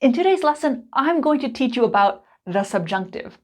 In today's lesson, I'm going to teach you about the subjunctive,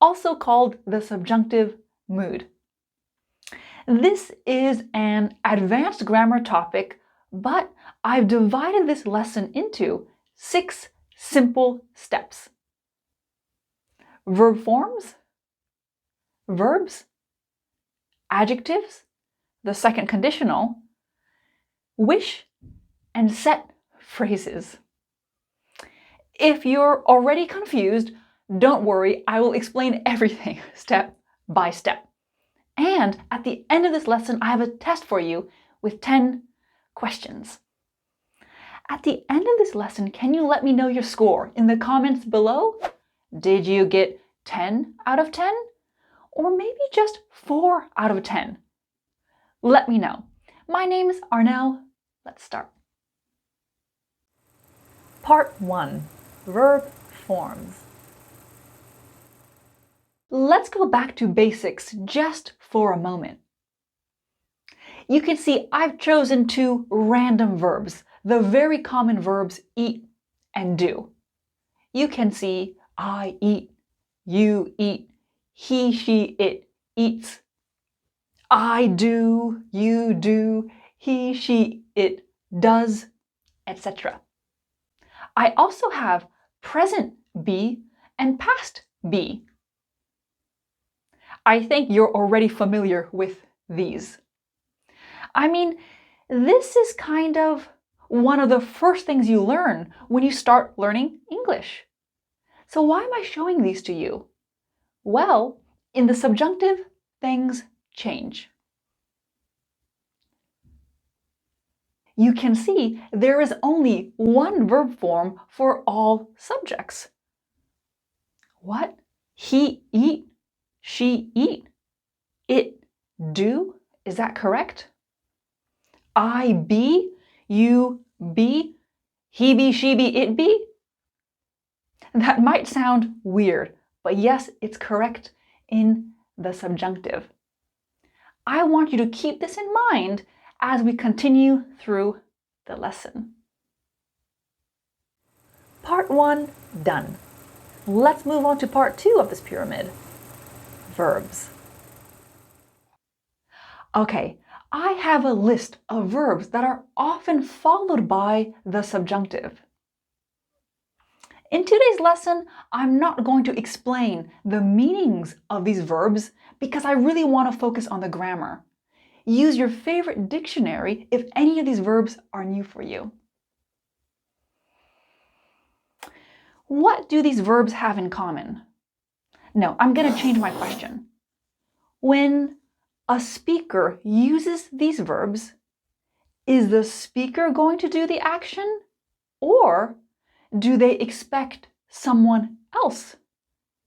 also called the subjunctive mood. This is an advanced grammar topic, but I've divided this lesson into 6 simple steps. Verb forms, verbs, adjectives, the second conditional, wish, and set phrases. If you're already confused, don't worry, I will explain everything step by step. And at the end of this lesson, I have a test for you with 10 questions. At the end of this lesson, can you let me know your score in the comments below? Did you get 10 out of 10? Or maybe just 4 out of 10? Let me know. My name is Arnell. Let's start. Part 1. Verb forms. Let's go back to basics just for a moment. You can see I've chosen 2 random verbs, the very common verbs eat and do. You can see I eat, you eat, he, she, it eats. I do, you do, he, she, it does, etc. I also have present be and past be. I think you're already familiar with these. I mean, this is kind of one of the first things you learn when you start learning English. So why am I showing these to you? Well, in the subjunctive, things change. You can see there is only one verb form for all subjects. What? He eat, she eat, it do? Is that correct? I be, you be, he be, she be, it be? That might sound weird, but yes, it's correct in the subjunctive. I want you to keep this in mind as we continue through the lesson. Part 1 done. Let's move on to part 2 of this pyramid. Verbs. Okay, I have a list of verbs that are often followed by the subjunctive. In today's lesson, I'm not going to explain the meanings of these verbs because I really want to focus on the grammar. Use your favorite dictionary if any of these verbs are new for you. What do these verbs have in common? No, I'm going to change my question. When a speaker uses these verbs, is the speaker going to do the action, or do they expect someone else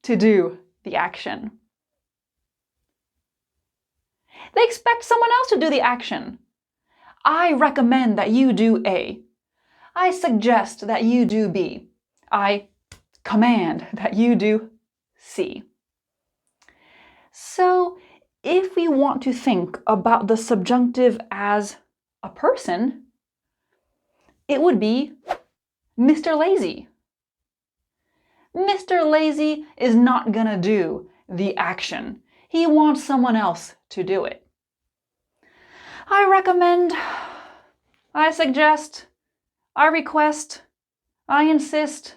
to do the action? They expect someone else to do the action. I recommend that you do A. I suggest that you do B. I command that you do C. So, if we want to think about the subjunctive as a person, it would be Mr. Lazy. Mr. Lazy is not gonna do the action. He wants someone else to do it. I recommend, I suggest, I request, I insist,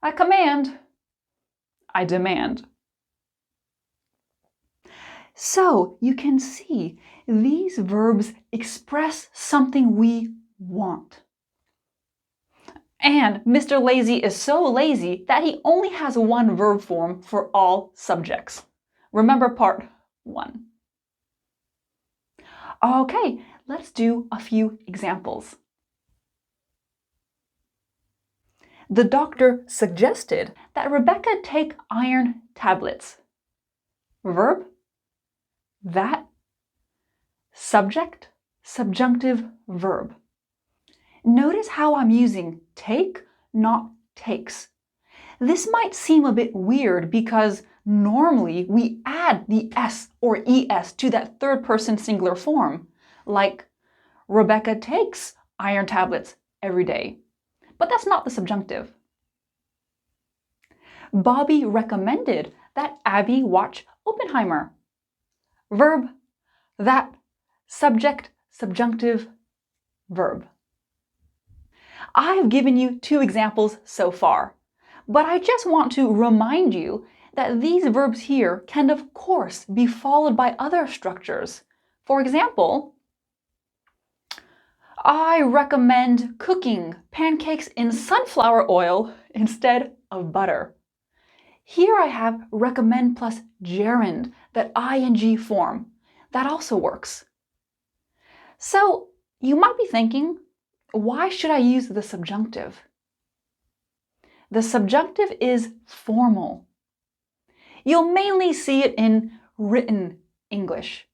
I command, I demand. So you can see these verbs express something we want. And Mr. Lazy is so lazy that he only has one verb form for all subjects. Remember part 1. Okay, let's do a few examples. The doctor suggested that Rebecca take iron tablets. Verb, that, subject, subjunctive verb. Notice how I'm using take, not takes. This might seem a bit weird because normally we add the S or ES to that third person singular form, like Rebecca takes iron tablets every day. But that's not the subjunctive. Bobby recommended that Abby watch Oppenheimer. Verb, that, subject, subjunctive, verb. I've given you 2 examples so far, but I just want to remind you that these verbs here can of course be followed by other structures. For example, I recommend cooking pancakes in sunflower oil instead of butter. Here I have recommend plus gerund, that ing form. That also works. So you might be thinking, why should I use the subjunctive? The subjunctive is formal. You'll mainly see it in written English.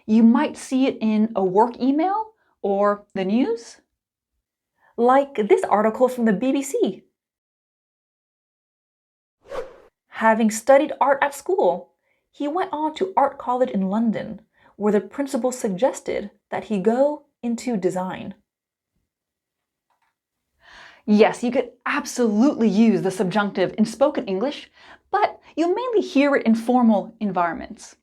You might see it in a work email or the news. Like this article from the BBC. Having studied art at school, he went on to art college in London, where the principal suggested that he go into design. Yes, you could absolutely use the subjunctive in spoken English, but you'll mainly hear it in formal environments.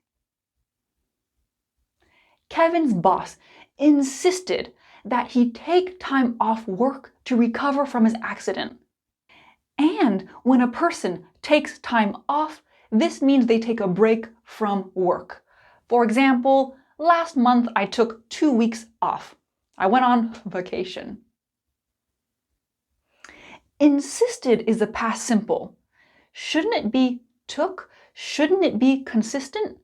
Kevin's boss insisted that he take time off work to recover from his accident. And when a person takes time off, this means they take a break from work. For example, last month I took 2 weeks off. I went on vacation. Insisted is the past simple. Shouldn't it be took? Shouldn't it be consistent?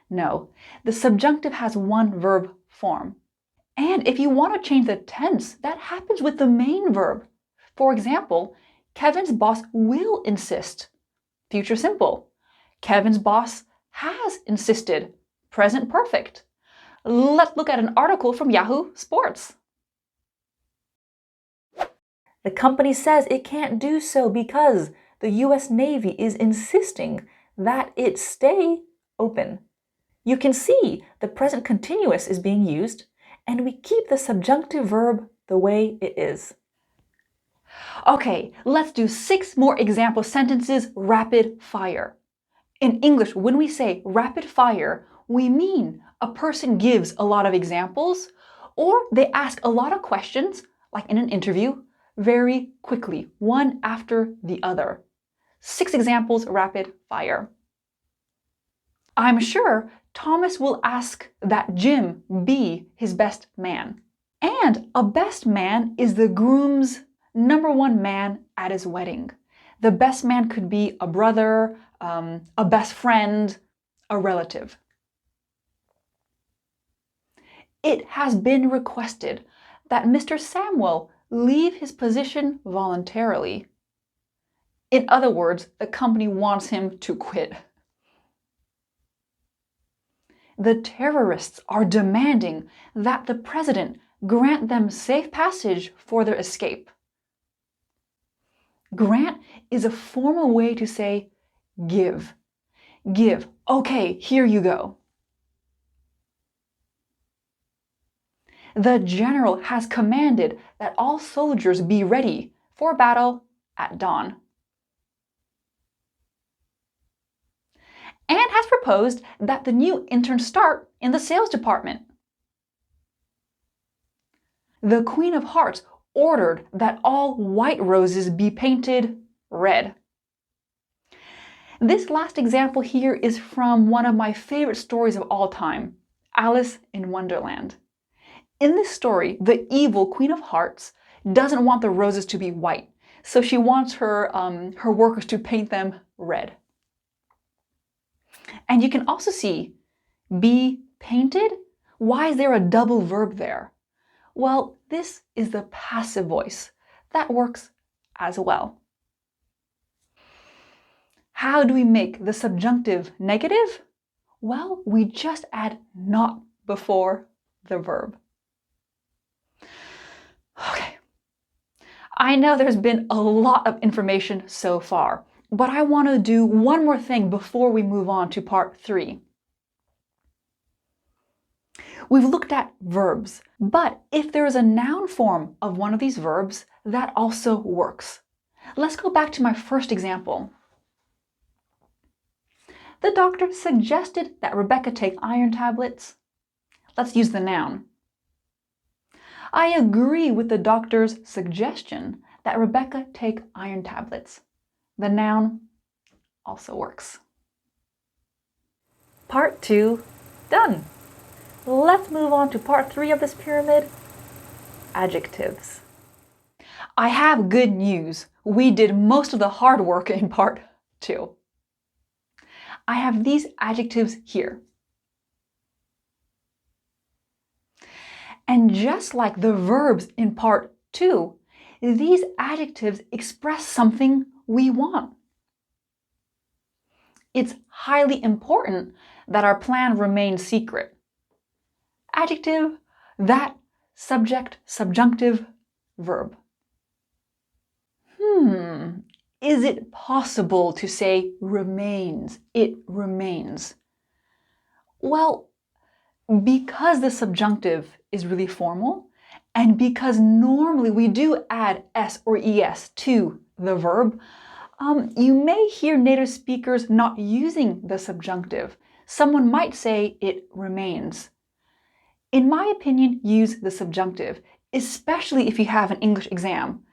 No, the subjunctive has one verb form. And if you want to change the tense, that happens with the main verb. For example, Kevin's boss will insist. Future simple. Kevin's boss has insisted. Present perfect. Let's look at an article from Yahoo Sports. The company says it can't do so because the US Navy is insisting that it stay open. You can see the present continuous is being used, and we keep the subjunctive verb the way it is. Okay, let's do 6 more example sentences rapid fire. In English, when we say rapid fire, we mean a person gives a lot of examples, or they ask a lot of questions, like in an interview, very quickly, one after the other. 6 examples rapid fire. I'm sure Thomas will ask that Jim be his best man. And a best man is the groom's #1 man at his wedding. The best man could be a brother, a best friend, a relative. It has been requested that Mr. Samuel leave his position voluntarily. In other words, the company wants him to quit. The terrorists are demanding that the president grant them safe passage for their escape. Grant is a formal way to say give. Give. Okay, here you go. The general has commanded that all soldiers be ready for battle at dawn. And has proposed that the new intern start in the sales department. The Queen of Hearts ordered that all white roses be painted red. This last example here is from one of my favorite stories of all time, Alice in Wonderland. In this story, the evil Queen of Hearts doesn't want the roses to be white, so she wants her workers to paint them red. And you can also see be painted. Why is there a double verb there? Well, this is the passive voice. That works as well. How do we make the subjunctive negative? Well, we just add not before the verb. Okay. I know there's been a lot of information so far, but I want to do one more thing before we move on to part 3. We've looked at verbs, but if there is a noun form of one of these verbs, that also works. Let's go back to my first example. The doctor suggested that Rebecca take iron tablets. Let's use the noun. I agree with the doctor's suggestion that Rebecca take iron tablets. The noun also works. Part 2, done. Let's move on to part 3 of this pyramid, adjectives. I have good news. We did most of the hard work in part 2. I have these adjectives here. And just like the verbs in part 2, these adjectives express something we want. It's highly important that our plan remains secret. Adjective, that, subject, subjunctive, verb. Is it possible to say remains? It remains. Well, because the subjunctive is really formal, and because normally we do add s or es to the verb, you may hear native speakers not using the subjunctive. Someone might say it remains. In my opinion, use the subjunctive, especially if you have an English exam.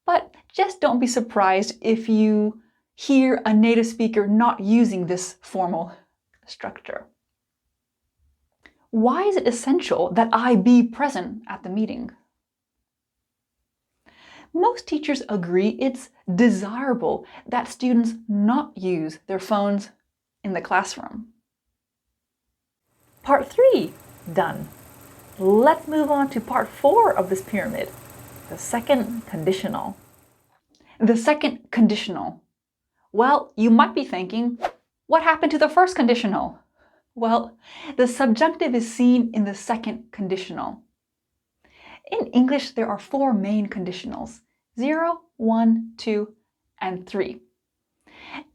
But just don't be surprised if you hear a native speaker not using this formal structure. Why is it essential that I be present at the meeting? Most teachers agree it's desirable that students not use their phones in the classroom. Part 3, done. Let's move on to part 4 of this pyramid, the second conditional. The second conditional. Well, you might be thinking, what happened to the first conditional? Well, the subjunctive is seen in the second conditional. In English, there are 4 main conditionals: 0, 1, 2, and 3.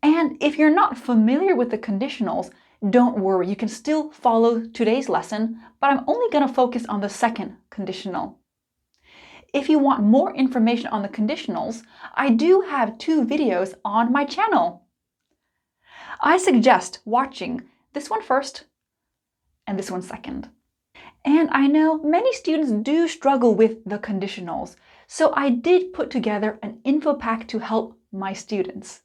And if you're not familiar with the conditionals, don't worry, you can still follow today's lesson, but I'm only going to focus on the second conditional. If you want more information on the conditionals, I do have 2 videos on my channel. I suggest watching this one first and this one second. And I know many students do struggle with the conditionals, so I did put together an info pack to help my students.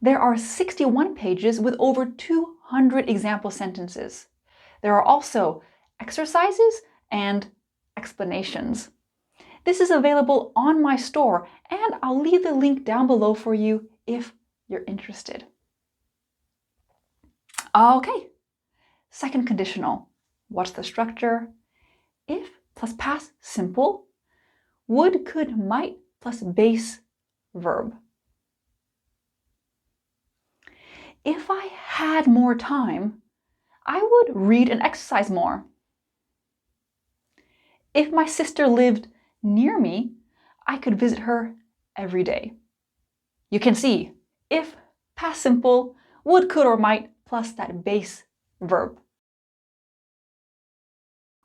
There are 61 pages with over 200 example sentences. There are also exercises and explanations. This is available on my store, and I'll leave the link down below for you if you're interested. Okay, second conditional. What's the structure? If plus past simple, would, could, might plus base verb. If I had more time, I would read and exercise more. If my sister lived near me, I could visit her every day. You can see if, past simple, would, could, or might plus that base verb.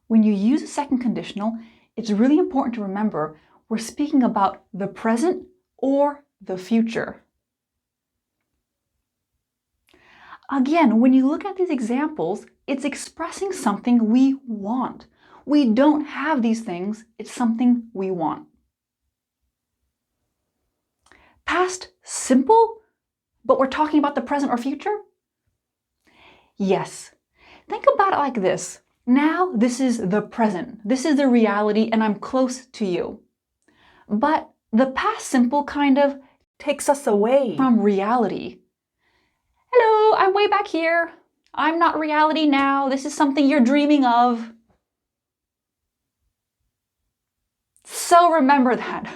When you use a second conditional, it's really important to remember we're speaking about the present or the future. Again, when you look at these examples, it's expressing something we want. We don't have these things, it's something we want. Past simple, but we're talking about the present or future? Yes. Think about it like this. Now this is the present. This is the reality and I'm close to you. But the past simple kind of takes us away from reality. Hello, I'm way back here. I'm not reality now. This is something you're dreaming of. So remember that.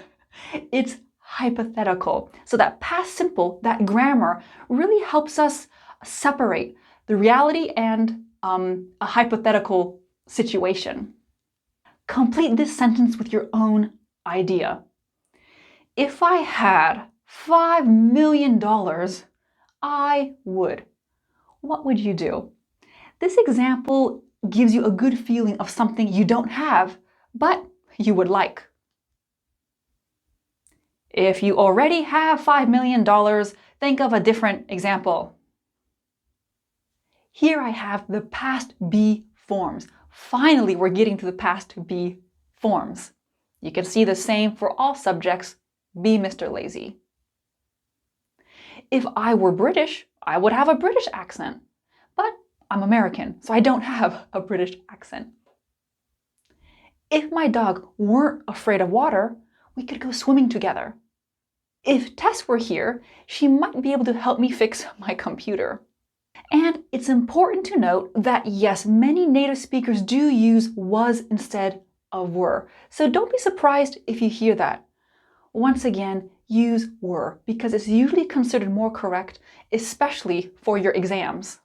It's hypothetical. So that past simple, that grammar, really helps us separate the reality and a hypothetical situation. Complete this sentence with your own idea. If I had $5 million, I would. What would you do? This example gives you a good feeling of something you don't have, but you would like. If you already have $5 million, think of a different example. Here I have the past be forms. Finally, we're getting to the past be forms. You can see the same for all subjects. Be Mr. Lazy. If I were British, I would have a British accent. But I'm American, so I don't have a British accent. If my dog weren't afraid of water, we could go swimming together. If Tess were here, she might be able to help me fix my computer. And it's important to note that yes, many native speakers do use was instead of were. So don't be surprised if you hear that. Once again, use were because it's usually considered more correct, especially for your exams.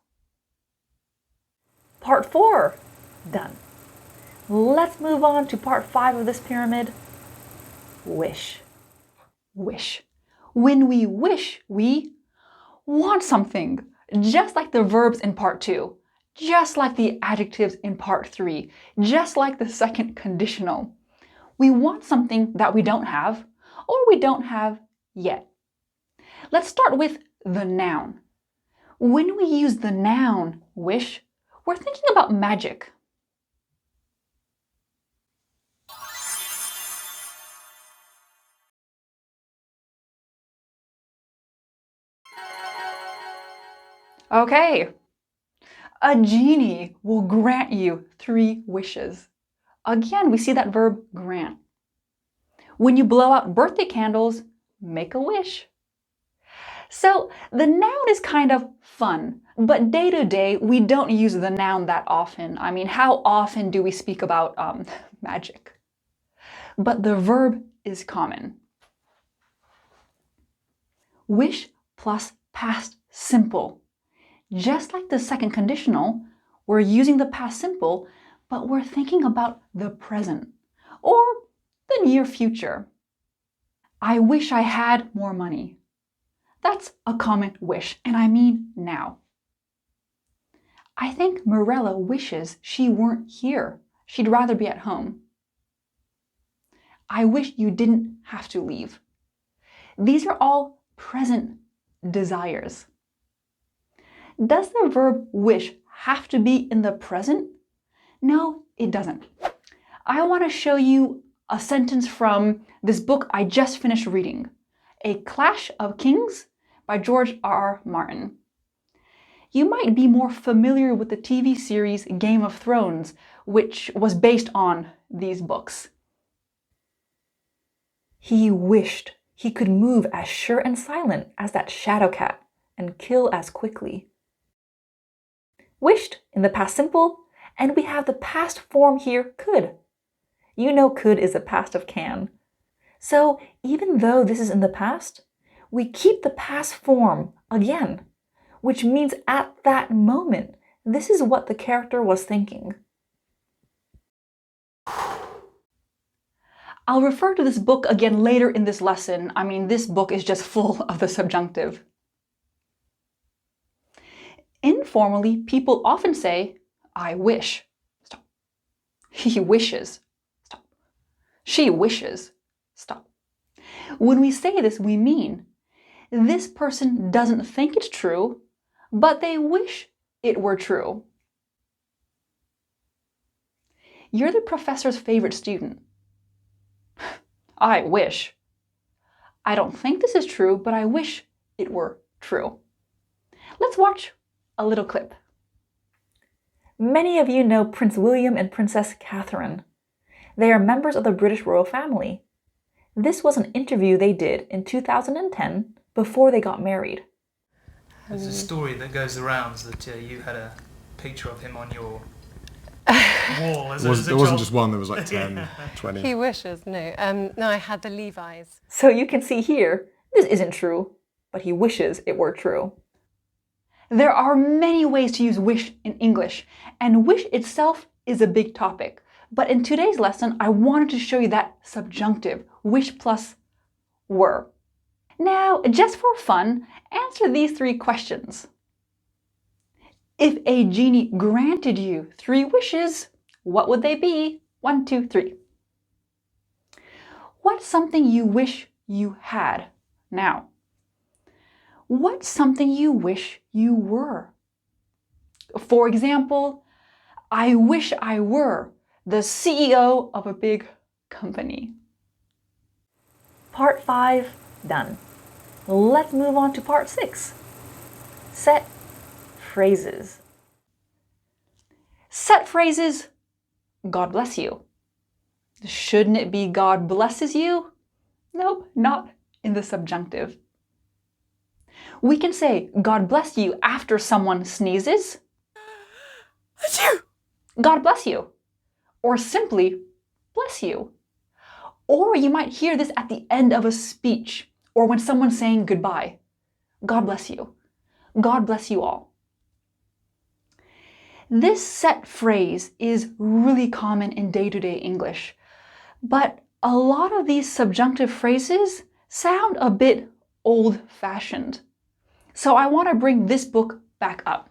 Part 4, done. Let's move on to part 5 of this pyramid. Wish. Wish. When we wish, we want something, just like the verbs in part 2, just like the adjectives in part 3, just like the second conditional. We want something that we don't have, or we don't have yet. Let's start with the noun. When we use the noun wish, we're thinking about magic. Okay, a genie will grant you 3 wishes. Again, we see that verb grant. When you blow out birthday candles, make a wish. So the noun is kind of fun, but day to day, we don't use the noun that often. I mean, how often do we speak about magic? But the verb is common. Wish plus past simple. Just like the second conditional, we're using the past simple, but we're thinking about the present or the near future. I wish I had more money. That's a common wish, and I mean now. I think Morella wishes she weren't here. She'd rather be at home. I wish you didn't have to leave. These are all present desires. Does the verb wish have to be in the present? No, it doesn't. I want to show you a sentence from this book I just finished reading, A Clash of Kings by George R.R. Martin. You might be more familiar with the TV series Game of Thrones, which was based on these books. He wished he could move as sure and silent as that shadow cat and kill as quickly. Wished in the past simple, and we have the past form here, could. You know could is the past of can. So even though this is in the past, we keep the past form again, which means at that moment, this is what the character was thinking. I'll refer to this book again later in this lesson. I mean, this book is just full of the subjunctive. Informally, people often say, I wish. Stop. He wishes. Stop. She wishes. Stop. When we say this, we mean this person doesn't think it's true, but they wish it were true. You're the professor's favorite student. I wish. I don't think this is true, but I wish it were true. Let's watch a little clip. Many of you know Prince William and Princess Catherine. They are members of the British royal family. This was an interview they did in 2010 before they got married. There's a story that goes around that you had a picture of him on your wall. There wasn't just one, there was like 10, 20. He wishes, no. No, I had the Levi's. So you can see here, this isn't true, but he wishes it were true. There are many ways to use wish in English, and wish itself is a big topic. But in today's lesson, I wanted to show you that subjunctive, wish plus were. Now, just for fun, answer these 3 questions. If a genie granted you 3 wishes, what would they be? 1, 2, 3. What's something you wish you had now? What's something you wish you were? For example, I wish I were the CEO of a big company. Part 5 done. Let's move on to part 6. Set phrases. Set phrases. God bless you. Shouldn't it be God blesses you? Nope, not in the subjunctive. We can say God bless you after someone sneezes. Achoo! God bless you. Or simply bless you. Or you might hear this at the end of a speech or when someone's saying goodbye. God bless you. God bless you all. This set phrase is really common in day-to-day English, but a lot of these subjunctive phrases sound a bit old-fashioned. So I want to bring this book back up.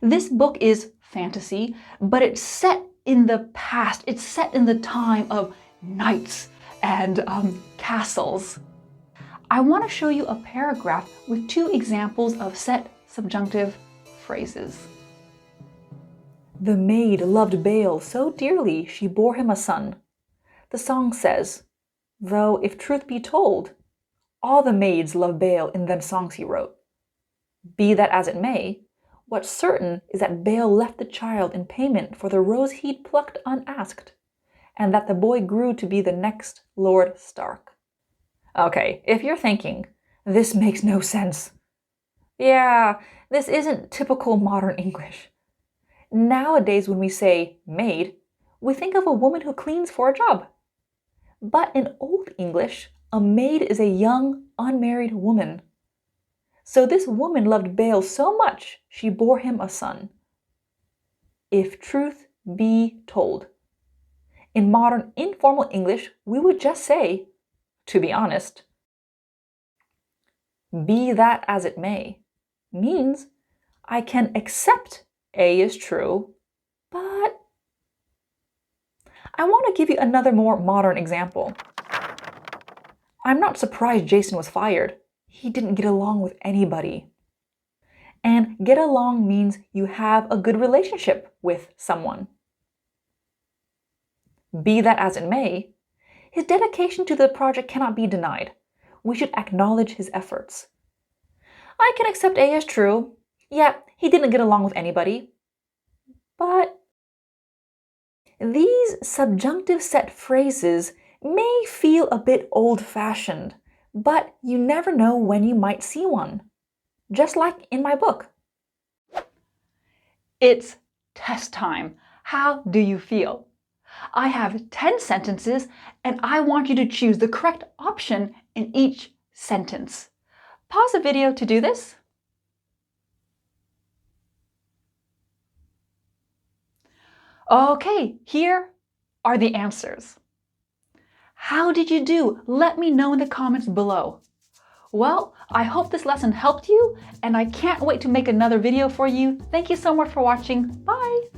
This book is fantasy, but it's set in the past. It's set in the time of knights and castles. I want to show you a paragraph with 2 examples of set subjunctive phrases. The maid loved Baal so dearly she bore him a son. The song says, though if truth be told, all the maids love Baal in them songs he wrote. Be that as it may, what's certain is that Baal left the child in payment for the rose he'd plucked unasked, and that the boy grew to be the next Lord Stark. Okay, if you're thinking, this makes no sense. Yeah, this isn't typical modern English. Nowadays, when we say maid, we think of a woman who cleans for a job. But in Old English, a maid is a young, unmarried woman. So this woman loved Baal so much, she bore him a son. If truth be told. In modern informal English, we would just say, to be honest. Be that as it may means I can accept A is true, but I want to give you another more modern example. I'm not surprised Jason was fired. He didn't get along with anybody. And get along means you have a good relationship with someone. Be that as it may, his dedication to the project cannot be denied. We should acknowledge his efforts. I can accept A as true. Yeah, he didn't get along with anybody. But these subjunctive set phrases may feel a bit old-fashioned, but you never know when you might see one. Just like in my book. It's test time. How do you feel? I have 10 sentences and I want you to choose the correct option in each sentence. Pause the video to do this. Okay, here are the answers. How did you do? Let me know in the comments below. Well, I hope this lesson helped you and I can't wait to make another video for you. Thank you so much for watching. Bye!